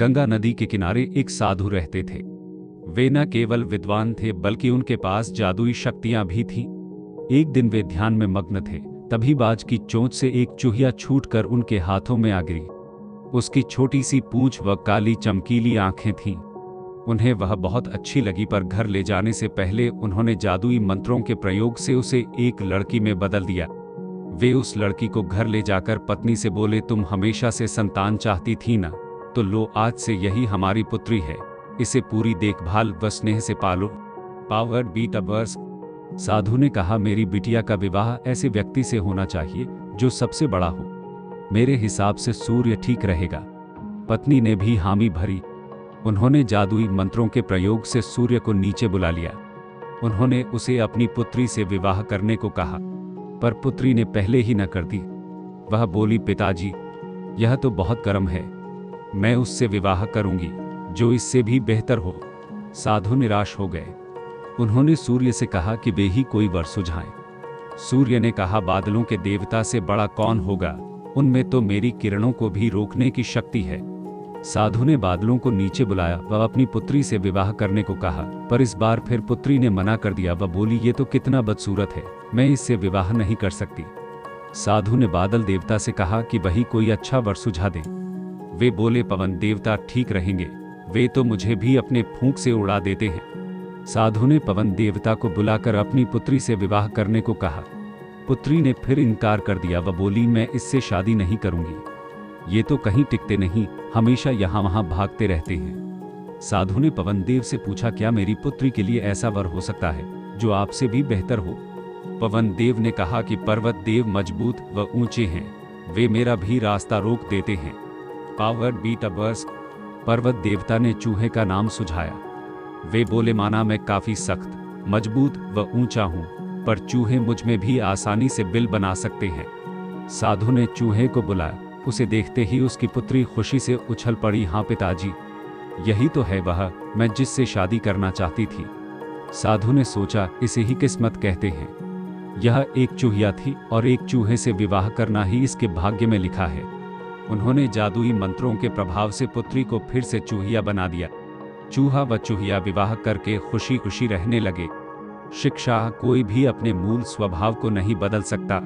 गंगा नदी के किनारे एक साधु रहते थे। वे न केवल विद्वान थे बल्कि उनके पास जादुई शक्तियां भी थीं। एक दिन वे ध्यान में मग्न थे, तभी बाज की चोंच से एक चूहिया छूटकर उनके हाथों में आ गिरी। उसकी छोटी सी पूंछ व काली चमकीली आंखें थीं। उन्हें वह बहुत अच्छी लगी, पर घर ले जाने से पहले उन्होंने जादुई मंत्रों के प्रयोग से उसे एक लड़की में बदल दिया। वे उस लड़की को घर ले जाकर पत्नी से बोले, तुम हमेशा से संतान चाहती थी ना, तो लो आज से यही हमारी पुत्री है, इसे पूरी देखभाल व स्नेह से पालो। पावर्ड बीट अवर्स। साधु ने कहा, मेरी बिटिया का विवाह ऐसे व्यक्ति से होना चाहिए जो सबसे बड़ा हो। मेरे हिसाब से सूर्य ठीक रहेगा। पत्नी ने भी हामी भरी। उन्होंने जादुई मंत्रों के प्रयोग से सूर्य को नीचे बुला लिया। उन्होंने उसे अपनी पुत्री से विवाह करने को कहा, पर पुत्री ने पहले ही न कर दी। वह बोली, पिताजी यह तो बहुत गर्म है, मैं उससे विवाह करूंगी जो इससे भी बेहतर हो। साधु निराश हो गए। उन्होंने सूर्य से कहा कि वे ही कोई वर सुझाएं। सूर्य ने कहा, बादलों के देवता से बड़ा कौन होगा, उनमें तो मेरी किरणों को भी रोकने की शक्ति है। साधु ने बादलों को नीचे बुलाया व अपनी पुत्री से विवाह करने को कहा, पर इस बार फिर पुत्री ने मना कर दिया। वह बोली, ये तो कितना बदसूरत है, मैं इससे विवाह नहीं कर सकती। साधु ने बादल देवता से कहा कि वही कोई अच्छा वर सुझा दे। वे बोले, पवन देवता ठीक रहेंगे, वे तो मुझे भी अपने फूंक से उड़ा देते हैं। साधु ने पवन देवता को बुलाकर अपनी पुत्री से विवाह करने को कहा। पुत्री ने फिर इनकार कर दिया। वह बोली, मैं इससे शादी नहीं करूंगी, ये तो कहीं टिकते नहीं, हमेशा यहाँ वहाँ भागते रहते हैं। साधु ने पवन देव से पूछा, क्या मेरी पुत्री के लिए ऐसा वर हो सकता है जो आपसे भी बेहतर हो? पवन देव ने कहा कि पर्वत देव मजबूत व ऊंचे हैं, वे मेरा भी रास्ता रोक देते हैं। पावर्ड बीट अवर्स। पर्वत देवता ने चूहे का नाम सुझाया। वे बोले, माना मैं काफी सख्त, मजबूत व ऊंचा हूं, पर चूहे मुझ में भी आसानी से बिल बना सकते हैं। साधु ने चूहे को बुलाया। उसे देखते ही उसकी पुत्री खुशी से उछल पड़ी, हाँ पिताजी, यही तो है वह मैं जिससे शादी करना चाहती थी। साधु ने सोचा, इसे ही किस्मत कहते हैं। यह एक चूहिया थी और एक चूहे से विवाह करना ही इसके भाग्य में लिखा है। उन्होंने जादुई मंत्रों के प्रभाव से पुत्री को फिर से चूहिया बना दिया। चूहा व चूहिया विवाह करके खुशी खुशी रहने लगे। शिक्षा, कोई भी अपने मूल स्वभाव को नहीं बदल सकता।